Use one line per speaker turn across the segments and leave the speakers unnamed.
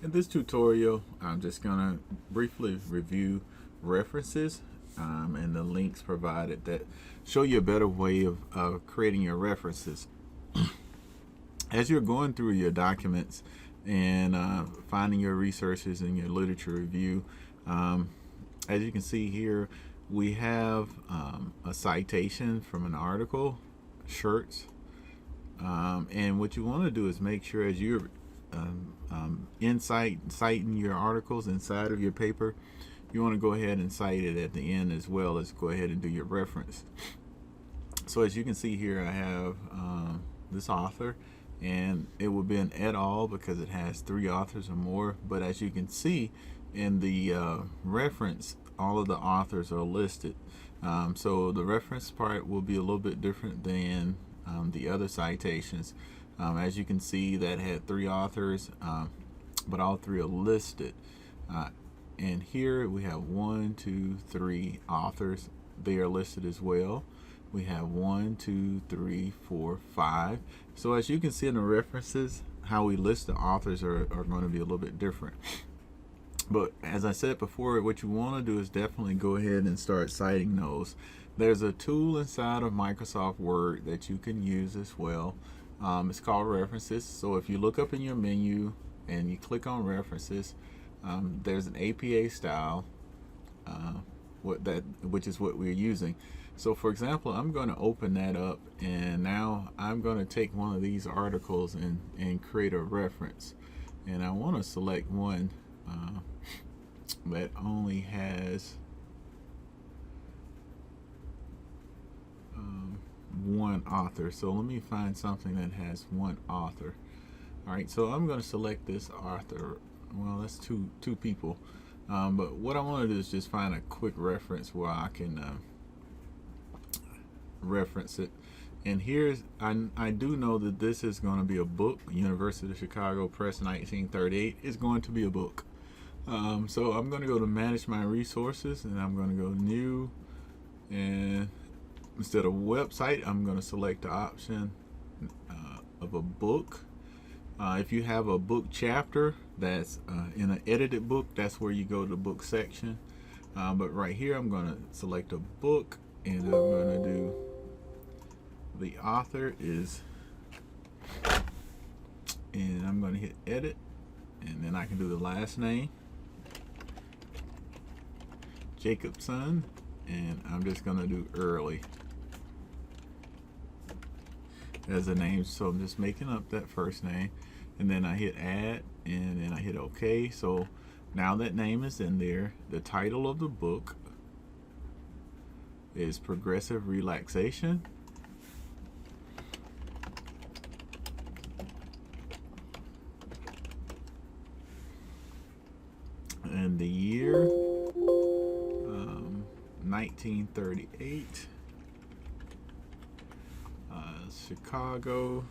In this tutorial, I'm just going to briefly review references and the links provided that show you a better way of creating your references. As you're going through your documents and finding your resources and your literature review, as you can see here, we have a citation from an article, shirts, and what you want to do is make sure as you're citing your articles inside of your paper, you want to go ahead and cite it at the end as well as go ahead and do your reference. So as you can see here, I have this author, and it will be an et al because it has 3 authors or more. But as you can see in the reference, all of the authors are listed. So the reference part will be a little bit different than the other citations. As you can see, that had 3 authors, but all 3 are listed. And here we have 1, 2, 3 authors. They are listed as well. We have 1, 2, 3, 4, 5. So as you can see in the references, how we list the authors are going to be a little bit different. But as I said before, what you want to do is definitely go ahead and start citing those. There's a tool inside of Microsoft Word that you can use as well. It's called References. So if you look up in your menu and you click on References, there's an APA style, which is what we're using. So for example, I'm going to open that up, and now I'm going to take one of these articles and create a reference. And I want to select one that only has one author. So let me find something that has one author. All right, so I'm going to select this author. Well, that's two people. But what I want to do is just find a quick reference where I can reference it. And here's, I do know that this is going to be a book. University of Chicago Press 1938 is going to be a book. So I'm going to go to manage my resources, and I'm going to go new, and instead of website, I'm going to select the option of a book. If you have a book chapter that's in an edited book, that's where you go to the book section. But right here, I'm going to select a book, and I'm going to do the author is, and I'm going to hit edit, and then I can do the last name, Jacobson, and I'm just going to do Early as a name. So I'm just making up that first name, and then I hit add, and then I hit OK. So now that name is in there. The title of the book is Progressive Relaxation. And the year 1938, Chicago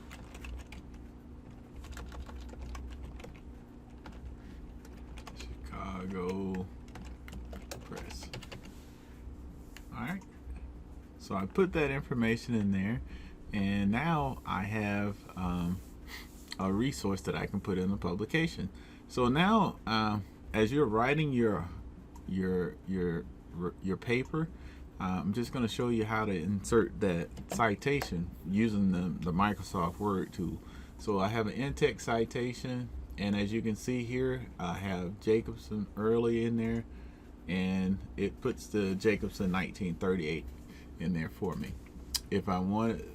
Press. Alright, so I put that information in there, and now I have a resource that I can put in the publication. So now as you're writing your paper, I'm just going to show you how to insert that citation using the Microsoft Word tool. So I have an in-text citation, and as you can see here, I have Jacobson Early in there, and it puts the Jacobson 1938 in there for me. If I want it,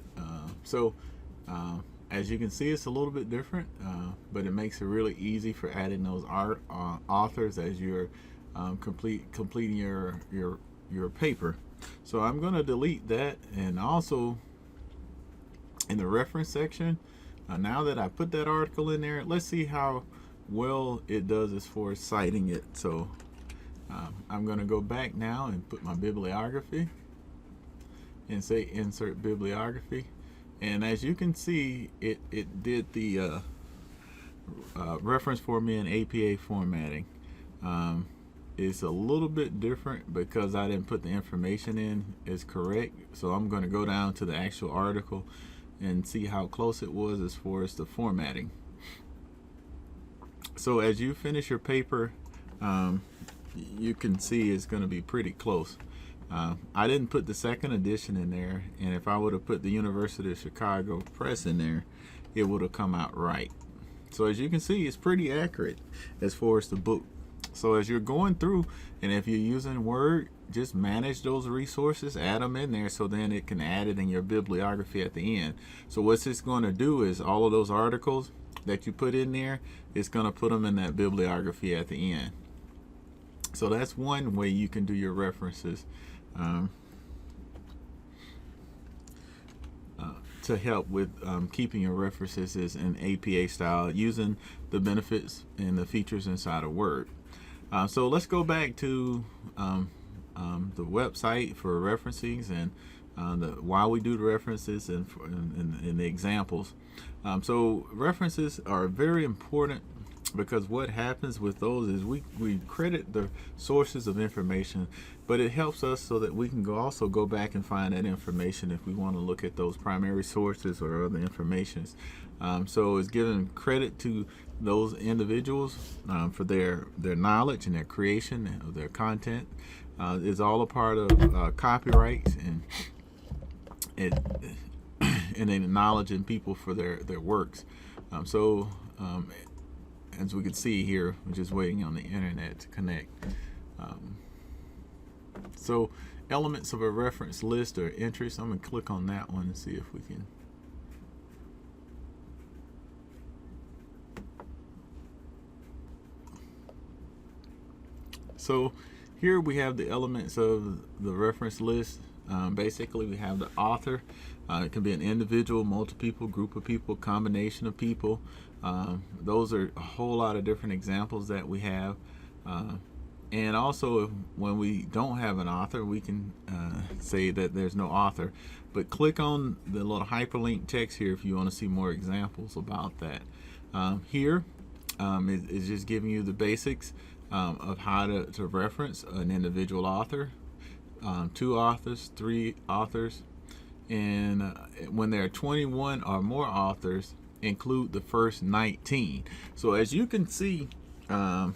as you can see, it's a little bit different, but it makes it really easy for adding those authors as you're completing your paper. So I'm going to delete that, and also in the reference section, now that I put that article in there, let's see how well it does as far as citing it. So I'm going to go back now and put my bibliography and say insert bibliography. And as you can see, it did the reference for me in APA formatting. It's a little bit different because I didn't put the information in as correct. So I'm going to go down to the actual article and see how close it was as far as the formatting. So as you finish your paper, um, you can see it's going to be pretty close. I didn't put the second edition in there, and if I would have put the University of Chicago Press in there, it would have come out right. So as you can see, it's pretty accurate as far as the book. So as you're going through, and if you're using Word, just manage those resources, add them in there, so then it can add it in your bibliography at the end. So what's this going to do is all of those articles that you put in there, it's going to put them in that bibliography at the end. So that's one way you can do your references to help with keeping your references in APA style using the benefits and the features inside of Word. So let's go back to the website for referencing and why we do the references and the examples. So references are very important, because what happens with those is we credit the sources of information, but it helps us so that we can also go back and find that information if we want to look at those primary sources or other informations. So it's giving credit to those individuals for their knowledge and their creation of their content. It's all a part of copyright and acknowledging people for their works. As we can see here, we're just waiting on the internet to connect. So elements of a reference list or interest, I'm going to click on that one and see if we can. So here we have the elements of the reference list. Basically, we have the author. It can be an individual, multiple people, group of people, combination of people. Those are a whole lot of different examples that we have. And also, when we don't have an author, we can say that there's no author. But click on the little hyperlink text here if you want to see more examples about that. Here is just giving you the basics of how to reference an individual author, 2 authors, 3 authors, and when there are 21 or more authors, include the first 19. So as you can see, in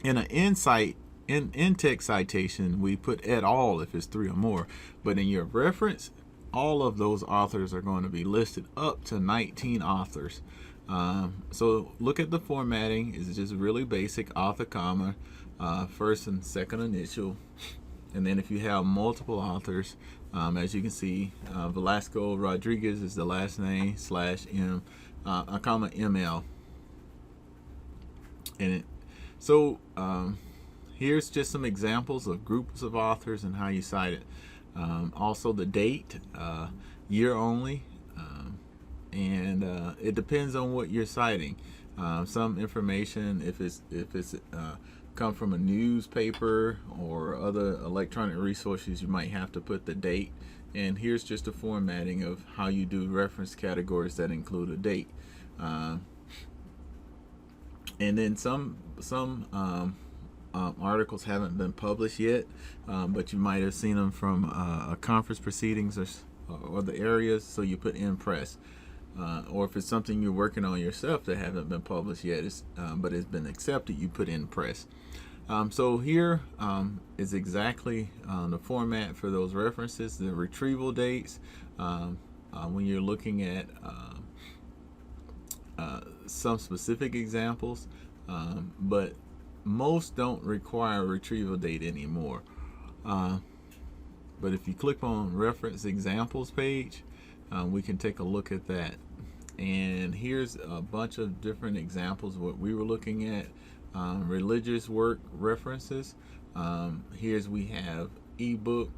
an in-text citation, we put et al. If it's 3 or more, but in your reference, all of those authors are going to be listed up to 19 authors. So look at the formatting. It's just really basic: author, comma, first and second initial, and then if you have multiple authors, as you can see, Velasco Rodriguez is the last name / M, comma ML. And here's just some examples of groups of authors and how you cite it. Also the date, year only, and it depends on what you're citing. Some information, if it's come from a newspaper or other electronic resources, you might have to put the date. And here's just a formatting of how you do reference categories that include a date. And then some articles haven't been published yet, but you might have seen them from a conference proceedings or the areas, so you put in press. Or if it's something you're working on yourself that haven't been published yet, but it's been accepted, you put in press. So here is exactly the format for those references, the retrieval dates, when you're looking at some specific examples, but most don't require a retrieval date anymore. But if you click on reference examples page, we can take a look at that. And here's a bunch of different examples. What we were looking at, religious work references. Here's we have ebook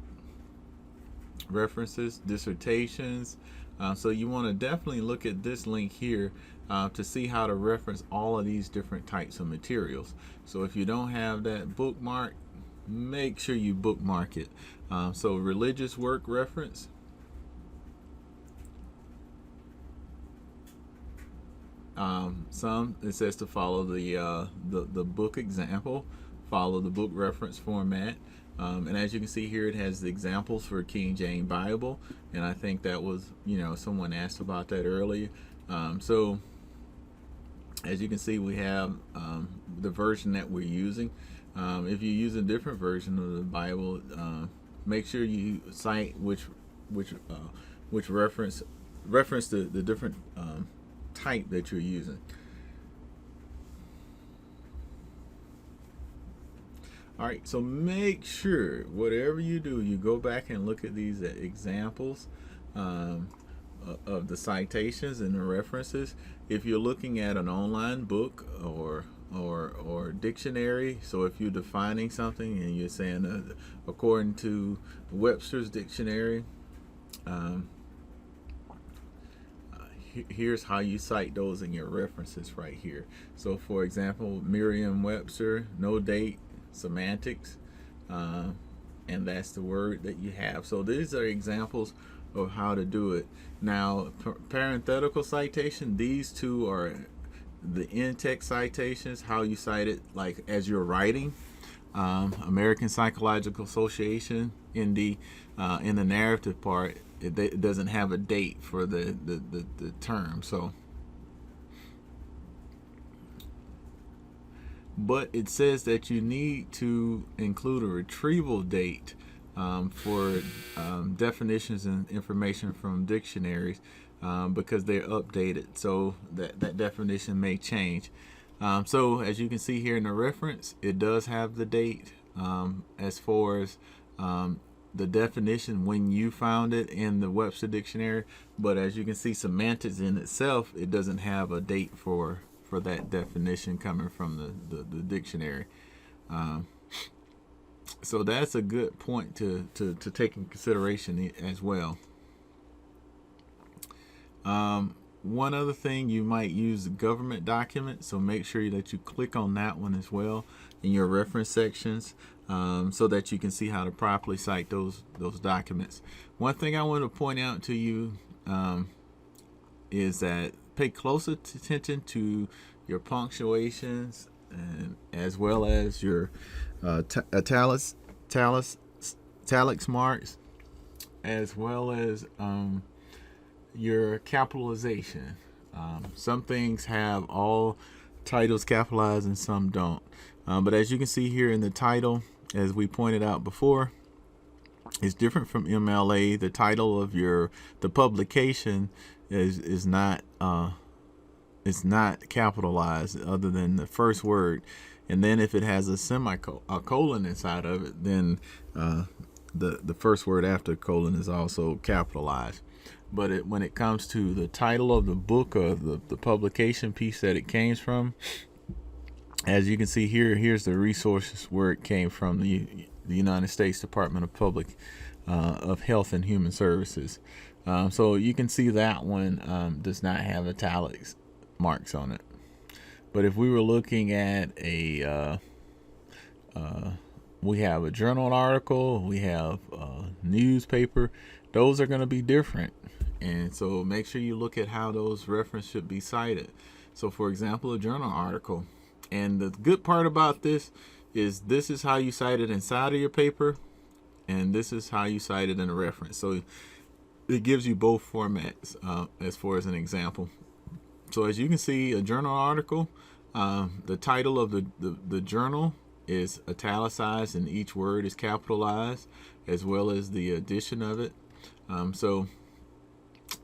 references, dissertations. So you want to definitely look at this link here to see how to reference all of these different types of materials. So if you don't have that bookmark, make sure you bookmark it. So religious work reference. Some it says to follow the book example, follow the book reference format, and as you can see here, it has the examples for King James Bible, and I think that was, someone asked about that earlier. So As you can see, we have the version that we're using. If you use a different version of the Bible, make sure you cite which reference the different type that you're using. All right, so make sure whatever you do, you go back and look at these examples of the citations and the references. If you're looking at an online book or dictionary, so if you're defining something and you're saying according to Webster's dictionary, here's how you cite those in your references right here. So for example, Merriam-Webster, no date, semantics, and that's the word that you have. So these are examples of how to do it. Now, parenthetical citation, these two are the in-text citations, how you cite it like as you're writing. American Psychological Association in the narrative part, it doesn't have a date for the term. So, but it says that you need to include a retrieval date for definitions and information from dictionaries because they're updated, so that definition may change. So as you can see here in the reference, it does have the date as far as the definition when you found it in the Webster dictionary, but as you can see, semantics in itself, it doesn't have a date for that definition coming from the dictionary. So that's a good point to take in consideration as well. One other thing, you might use a government document, so make sure that you click on that one as well in your reference sections, so that you can see how to properly cite those documents. One thing I want to point out to you is that pay close attention to your punctuations and as well as your italics marks, as well as your capitalization. Some things have all titles capitalized and some don't. But as you can see here in the title, as we pointed out before, it's different from MLA. The title of the publication is not capitalized other than the first word, and then if it has a semicolon inside of it, then the first word after colon is also capitalized. But when it comes to the title of the book or the publication piece that it came from, as you can see here, here's the resources where it came from, the United States Department of Public of Health and Human Services. So you can see that one does not have italics marks on it. But if we were looking at we have a journal article, we have a newspaper, those are going to be different. And so make sure you look at how those references should be cited. So for example, a journal article. And the good part about this is how you cite it inside of your paper, and this is how you cite it in a reference. So it gives you both formats as far as an example. So as you can see, a journal article, the title of the journal is italicized and each word is capitalized, as well as the addition of it. So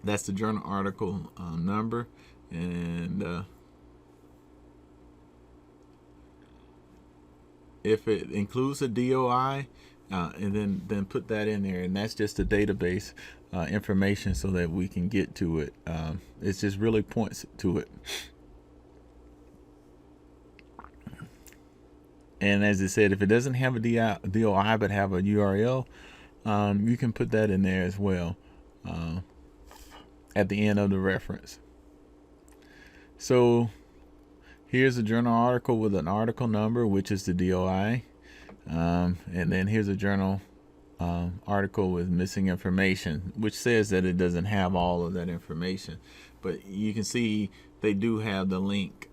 that's the journal article number, and if it includes a DOI, and then put that in there, and that's just the database information so that we can get to it. It just really points to it. And as I said, if it doesn't have a DOI but have a URL, you can put that in there as well at the end of the reference. So here's a journal article with an article number, which is the DOI. And then here's a journal article with missing information, which says that it doesn't have all of that information. But you can see they do have the link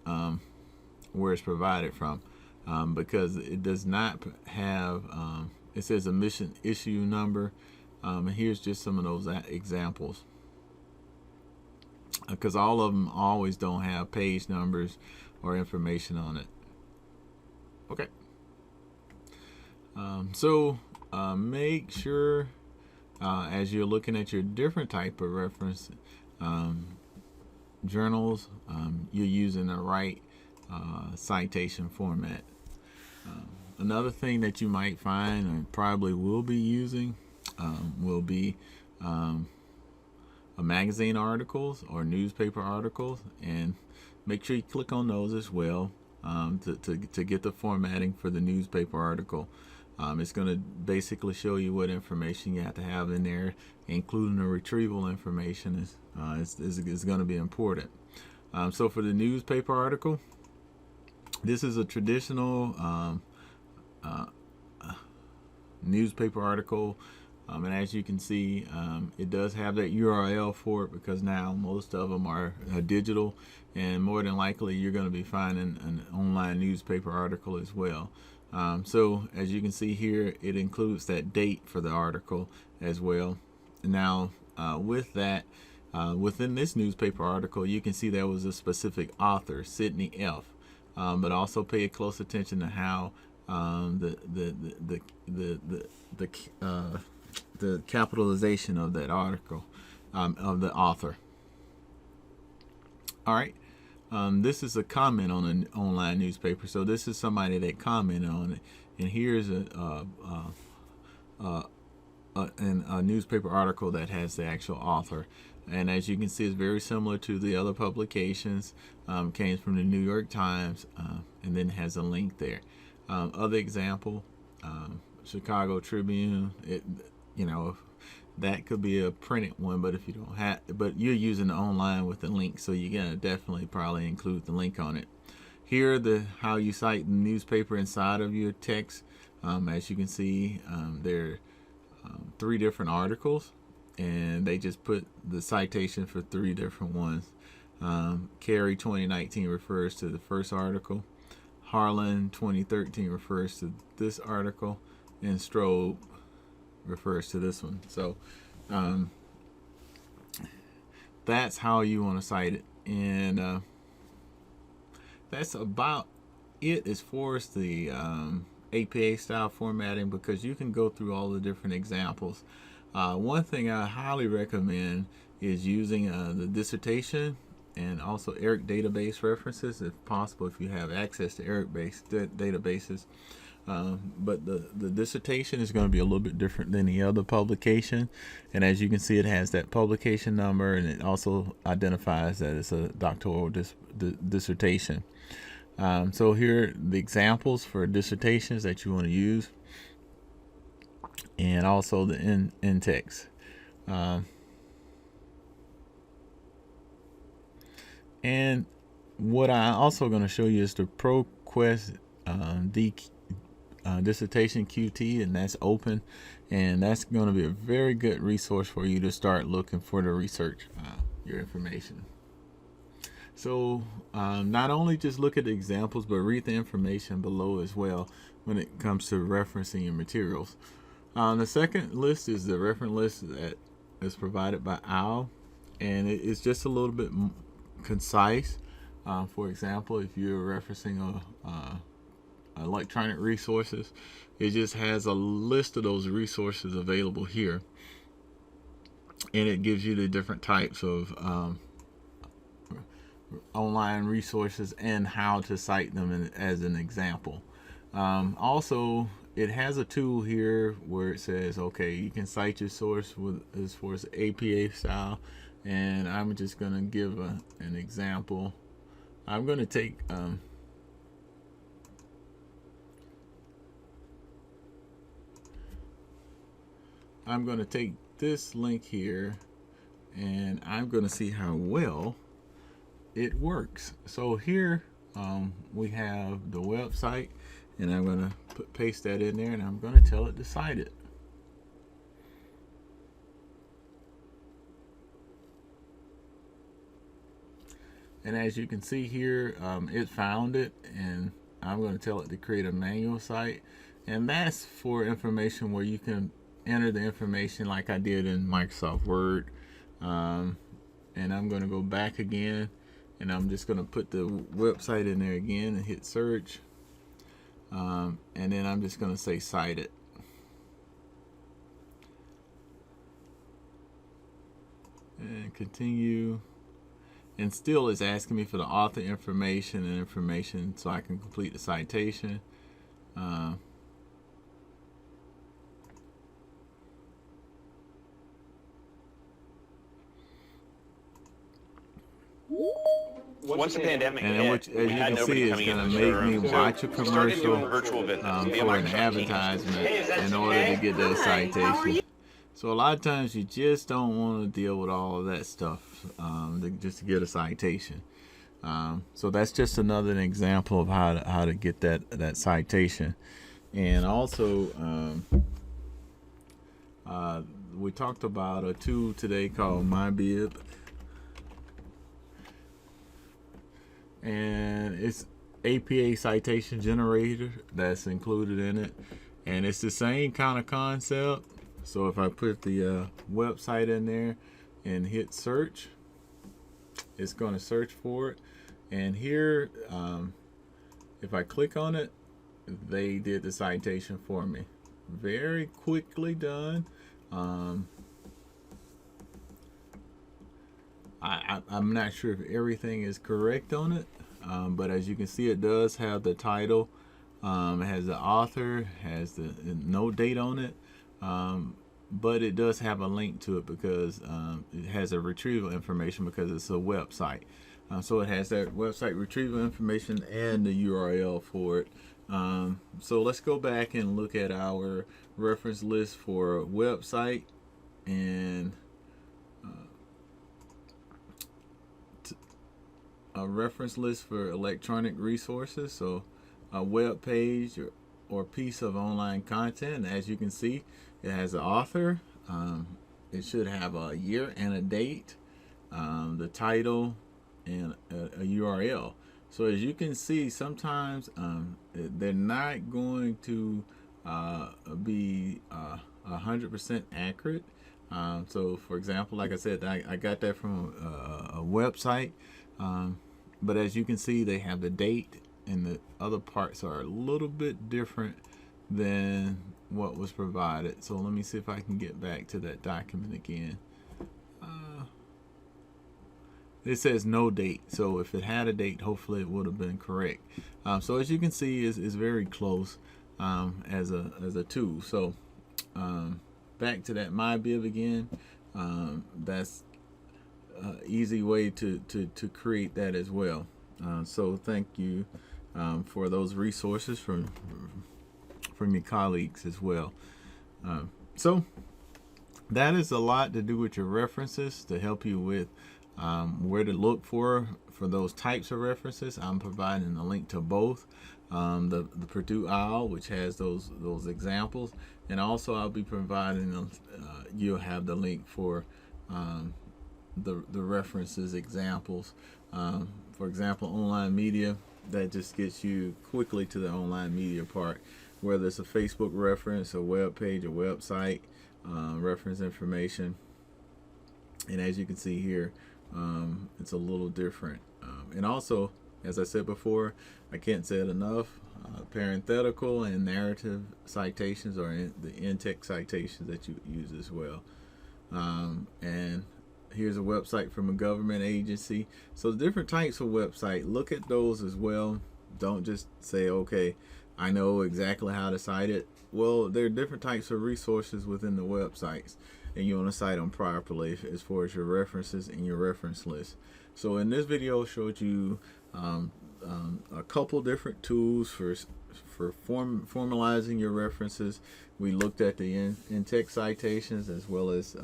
where it's provided from, because it does not have, it says a mission issue number. And here's just some of those examples. because all of them always don't have page numbers or information on it. Okay. So make sure as you're looking at your different type of reference journals, you're using the right citation format. Another thing that you might find and probably will be using will be magazine articles or newspaper articles, and make sure you click on those as well to get the formatting for the newspaper article. It's going to basically show you what information you have to have in there, including the retrieval information is going to be important. So for the newspaper article, this is a traditional newspaper article, and as you can see, it does have that URL for it because now most of them are digital, and more than likely you're going to be finding an online newspaper article as well. So as you can see here, it includes that date for the article as well. Now with that, within this newspaper article, you can see there was a specific author, Sidney F. But also pay close attention to how the capitalization of that article, of the author. All right. This is a comment on an online newspaper, so this is somebody that commented on it, and here's a newspaper article that has the actual author. And as you can see, it's very similar to the other publications. Came from the New York Times, and then has a link there. Other example, Chicago Tribune. That could be a printed one, but if you don't have, but you're using the online with the link, so you're gonna definitely probably include the link on it. Here, how you cite the newspaper inside of your text. As you can see, there are 3 different articles, and they just put the citation for 3 different ones. Carey 2019 refers to the first article. Harlan 2013 refers to this article, and Strobe refers to this one. So that's how you want to cite it, and that's about it as far as the APA style formatting, because you can go through all the different examples. One thing I highly recommend is using the dissertation and also ERIC database references, if possible, if you have access to ERIC-based databases. But the dissertation is going to be a little bit different than the other publication, and as you can see, it has that publication number, and it also identifies that it's a doctoral dissertation. So here are the examples for dissertations that you want to use, and also the in-text. And what I'm also going to show you is the ProQuest dissertation QT, and that's open, and that's going to be a very good resource for you to start looking for the research your information. So not only just look at the examples, but read the information below as well when it comes to referencing your materials. The second list is the reference list that is provided by OWL, and it's just a little bit concise. For example, if you're referencing electronic resources, it just has a list of those resources available here, and it gives you the different types of online resources and how to cite them as an example. Also, it has a tool here where it says, okay, you can cite your source as far as APA style, and I'm just going to give an example. I'm going to take this link here, and I'm going to see how well it works. So here we have the website, and I'm going to paste that in there, and I'm going to tell it to cite it. And as you can see here, it found it, and I'm going to tell it to create a manual site, and that's for information where you can enter the information like I did in Microsoft Word, and I'm going to go back again, and I'm just going to put the website in there again and hit search, and then I'm just going to say cited. And continue, and still it's asking me for the author information so I can complete the citation.
Once the pandemic
and
hit,
which, as
we
you
had
can
nobody
see, it's
coming in
going
the
to make
showroom.
me watch a
We started doing
commercial
virtual visits via
for an
Microsoft Teams.
advertisement in order to get that citation. So a lot of times you just don't want to deal with all of that stuff just to get a citation. So that's just another example of how to get that citation. And also, we talked about a tool today called MyBib, and it's APA citation generator that's included in it, and it's the same kind of concept. So if I put the website in there and hit search, it's going to search for it. And here, if I click on it, they did the citation for me. Very quickly done. I'm not sure if everything is correct on it, but as you can see, it does have the title, it has the author, has the no date on it, but it does have a link to it because it has a retrieval information because it's a website. So it has that website retrieval information and the URL for it. So let's go back and look at our reference list for a website and a reference list for electronic resources. So a web page or piece of online content. As you can see, it has an author. It should have a year and a date, the title, and a URL. So as you can see, sometimes they're not going to be 100% accurate. So for example, like I said, I got that from a website, but as you can see, they have the date, and the other parts are a little bit different than what was provided. So let me see if I can get back to that document again. It says no date, so if it had a date, hopefully it would have been correct. So as you can see, is very close as a tool. So back to that MyBib again. That's an easy way to create that as well. So thank you for those resources from your colleagues as well. So that is a lot to do with your references to help you with where to look for those types of references. I'm providing a link to both the Purdue OWL, which has those examples, and also I'll be providing you'll have the link for the references examples. For example, online media, that just gets you quickly to the online media part, whether it's a Facebook reference, a web page, a website, reference information. And as you can see here, it's a little different. And also, as I said before, I can't say it enough, parenthetical and narrative citations are the in-text citations that you use as well. And here's a website from a government agency. So the different types of website, look at those as well. Don't just say, okay, I know exactly how to cite it. Well, there are different types of resources within the websites, and you want to cite them properly as far as your references and your reference list. So in this video, I showed you a couple different tools for formalizing your references. We looked at the in-text citations as well as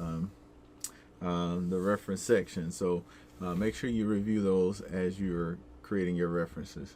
the reference section. So make sure you review those as you're creating your references.